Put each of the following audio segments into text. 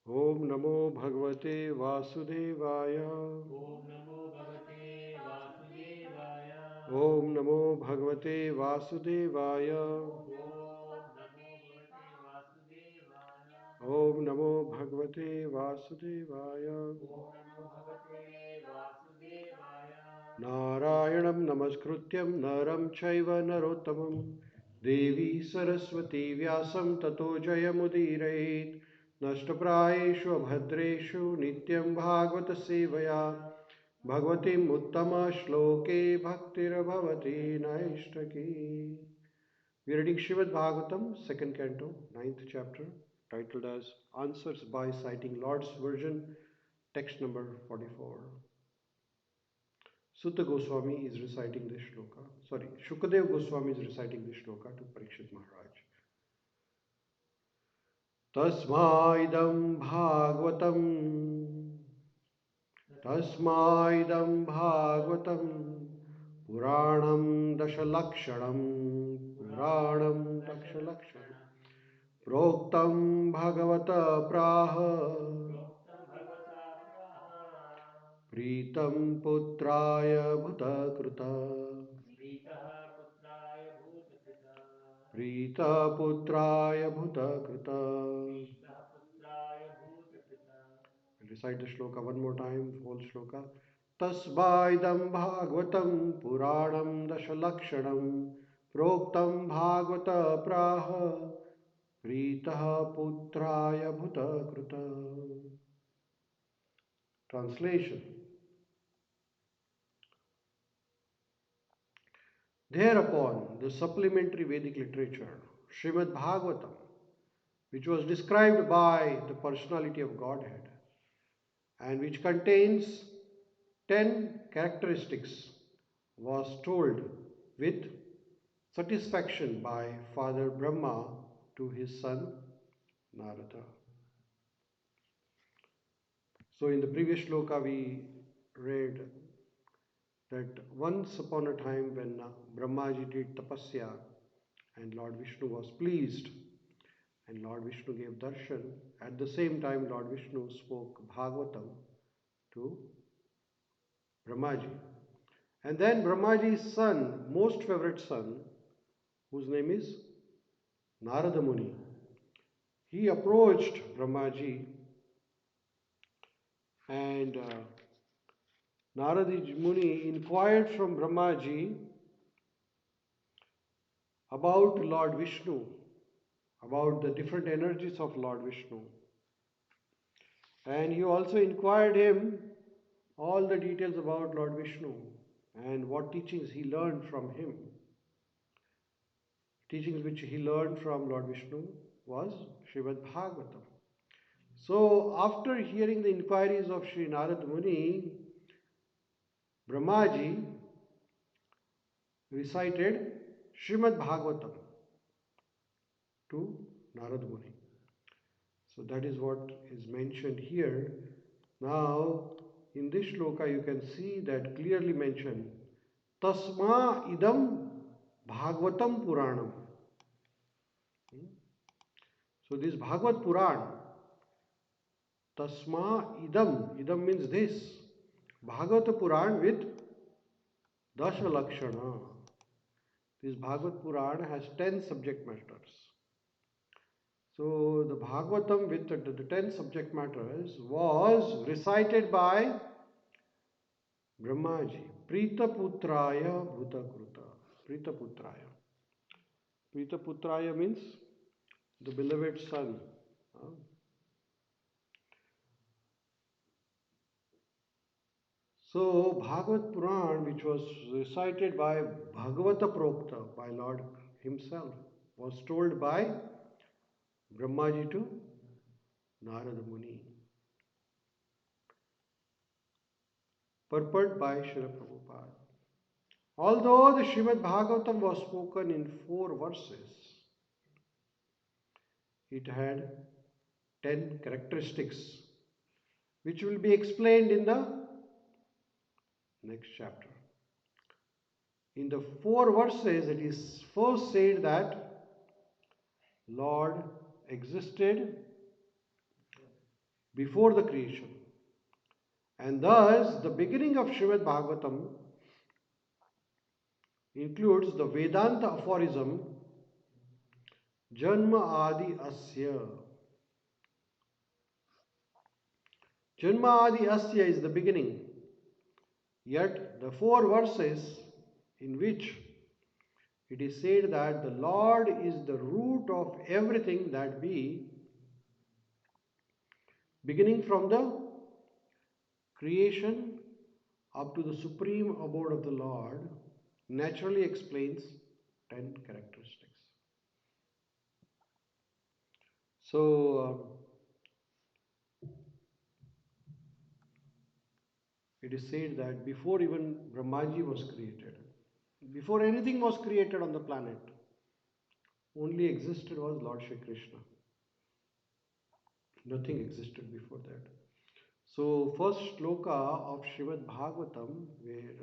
Om Namo Bhagavate Vasudevaya. Om Namo Bhagavate Vasudevaya. Om Namo Bhagavate Vasudevaya. Om Namo Bhagavate Vasudevaya. Om Namo Bhagavate Vasudevaya. Om Namo Bhagavate Vasudevaya. Narayanam Namaskrutyam Naram Chaiva Narottamam Devi Saraswati Vyasam Tato Jayamudiraid Nashtaprayeshu Abhadreshu Nityam Bhagavata Sevaya Bhagavatim Uttama Shloke Bhaktirabhavati Naishtaki. We are reading Śrīmad-Bhāgavatam, second canto, ninth chapter, titled as Answers by Citing Lord's Version, text number 44. Sutta Goswami is reciting this shloka. Shukadev Goswami is reciting this shloka to Parikshit Maharaj. Tasmā idaṁ bhagavatam. Tasmā idaṁ bhagavatam. Purāṇaṁ daśa-lakṣaṇam. Purāṇaṁ daśa-lakṣaṇam. Proktam bhagavata prāha. Prītam putrāya bhūta-kṛt. Prītaḥ putrāya bhūta-kṛt. Recite the shloka one more time, whole shloka. Tasmā idaṁ bhagavatam purāṇaṁ daśa-lakṣaṇam proktam bhagavata prāha prītaḥ putrāya bhūta-kṛt. Translation. Thereupon, the supplementary Vedic literature, Srimad-Bhāgavatam, which was described by the Personality of Godhead and which contains 10 characteristics, was told with satisfaction by Father Brahmā to his son Narada. So in the previous shloka we read that once upon a time when Brahmaji did tapasya and Lord Vishnu was pleased and Lord Vishnu gave darshan, at the same time Lord Vishnu spoke Bhagavatam to Brahmaji. And then Brahmaji's son, most favorite son, whose name is Narada Muni, he approached Brahmaji and Narada Muni inquired from Brahmaji about Lord Vishnu, about the different energies of Lord Vishnu. And he also inquired him all the details about Lord Vishnu and what teachings he learned from him. Teachings which he learned from Lord Vishnu was Śrīmad-Bhāgavatam. So after hearing the inquiries of Sri Narada Muni, Brahmaji recited Śrīmad-Bhāgavatam to Narada Muni. So that is what is mentioned here. Now, in this shloka you can see that clearly mentioned, tasmā idaṁ bhagavatam purāṇaṁ. So this Bhagavat Purāṇ, tasmā idam means this, Bhagavata Purāṇ with daśa-lakṣaṇam. This Bhagavat Purāṇ has 10 subject matters. So the Bhagavatam with the 10 subject matters was recited by Brahmaji. Prītaḥ bhūta-kṛt. Prītaḥ means the beloved son. So Bhagavat Purāṇ, which was recited by Bhagavata proktaṁ, by Lord himself, was told by Brahmaji to Narada Muni. Purport by Srila Prabhupada. Although the Śrīmad-Bhāgavatam was spoken in 4 verses, it had 10 characteristics which will be explained in the next chapter. In the 4 verses, it is first said that Lord existed before the creation. And thus, the beginning of Śrīmad-Bhāgavatam includes the Vedanta aphorism Janma Adi Asya. Janma Adi Asya is the beginning. Yet the 4 verses in which it is said that the Lord is the root of everything that be, beginning from the creation up to the supreme abode of the Lord, naturally explains 10 characteristics. So, it is said that before even Brahmaji was created, before anything was created on the planet, only existed was Lord Shri Krishna. Nothing existed before that. So, first shloka of Śrīmad-Bhāgavatam, where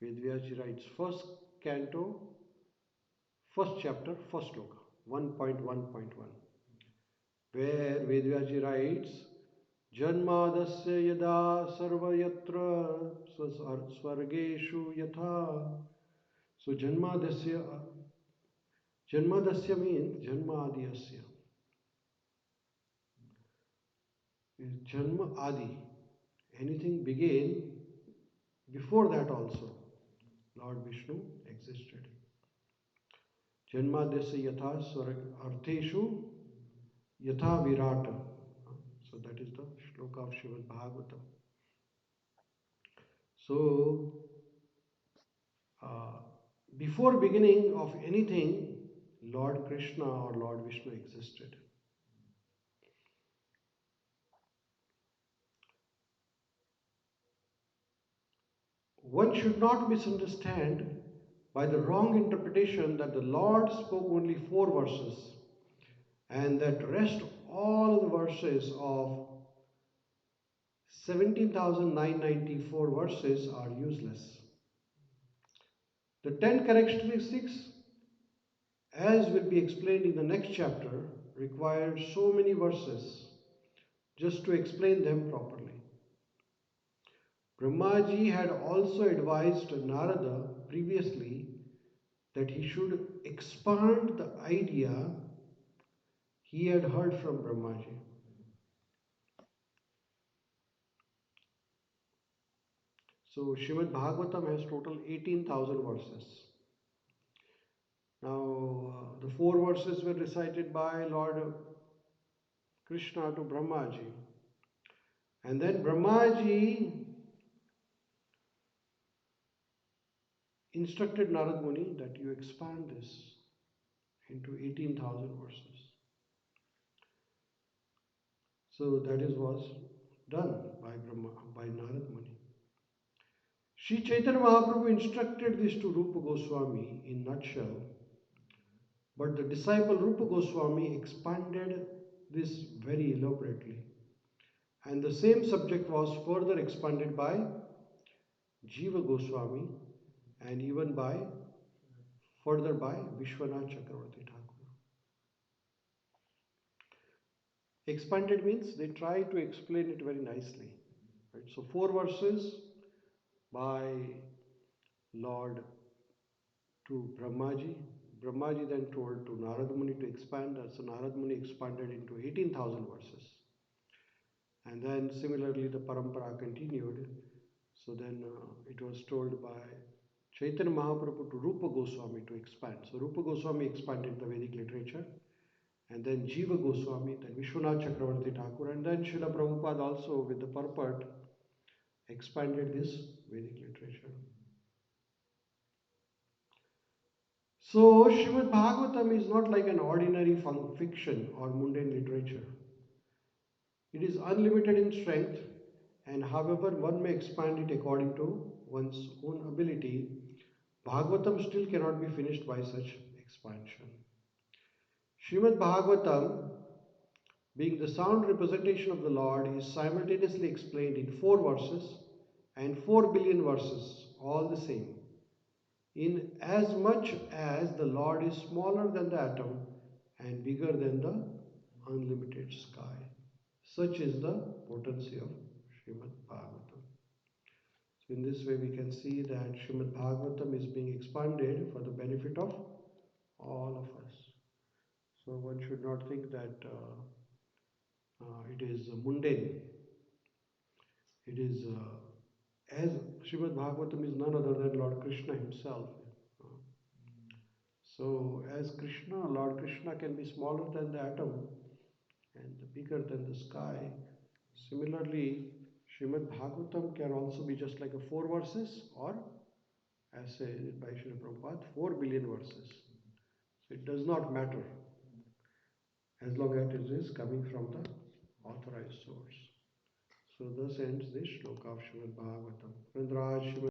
Vedvyaji writes first canto, first chapter, first shloka, 1.1.1, where Vedvyaji writes, Janmadasya yada sarvayatra swargeshu yatha. So Janmadasya means Janma Adiyasya. Janma Adi. Anything began before that also. Lord Vishnu existed. Janmadasya yatha artheshu yatha virata. So that is the shloka of Śrīmad-Bhāgavatam. So, before beginning of anything, Lord Krishna or Lord Vishnu existed. One should not misunderstand by the wrong interpretation that the Lord spoke only 4 verses and that rest all the verses of 17,994 verses are useless. The 10 characteristics, as will be explained in the next chapter, required so many verses just to explain them properly. Brahmaji had also advised Narada previously that he should expand the idea he had heard from Brahmaji. So Śrīmad-Bhāgavatam has total 18,000 verses. Now the 4 verses were recited by Lord Krishna to Brahmaji. And then Brahmaji instructed Narad Muni that you expand this into 18,000 verses. So that was done by Narad Muni. Śrī Caitanya Mahāprabhu instructed this to Rūpa Gosvāmī in nutshell, but the disciple Rūpa Gosvāmī expanded this very elaborately. And the same subject was further expanded by Jīva Gosvāmī and even further by Viśvanātha Cakravartī Ṭhākura. Expanded means they try to explain it very nicely. Right? So 4 verses by Lord to Brahmaji. Brahmaji then told to Narad Muni to expand. So Narad Muni expanded into 18,000 verses. And then similarly the parampara continued. So then it was told by Chaitanya Mahaprabhu to Rūpa Gosvāmī to expand. So Rūpa Gosvāmī expanded the Vedic literature. And then Jīva Gosvāmī, then Viśvanātha Cakravartī Ṭhākura, and then Srila Prabhupada also with the purport expanded this Vedic literature. So Śrīmad-Bhāgavatam is not like an ordinary fiction or mundane literature. It is unlimited in strength, and however one may expand it according to one's own ability, Bhagavatam still cannot be finished by such expansion. Śrīmad-Bhāgavatam, being the sound representation of the Lord, is simultaneously explained in 4 verses and 4 billion verses, all the same. In as much as the Lord is smaller than the atom and bigger than the unlimited sky. Such is the potency of Śrīmad-Bhāgavatam. So in this way we can see that Śrīmad-Bhāgavatam is being expanded for the benefit of all of us. So one should not think that it is mundane. It is as Śrīmad-Bhāgavatam is none other than Lord Krishna himself. So as Krishna, Lord Krishna can be smaller than the atom and bigger than the sky. Similarly, Śrīmad-Bhāgavatam can also be just like a 4 verses, or as said by Srila Prabhupada, 4 billion verses. So it does not matter as long as it is coming from the authorized source. So thus ends this shloka of Śrīmad-Bhāgavatam.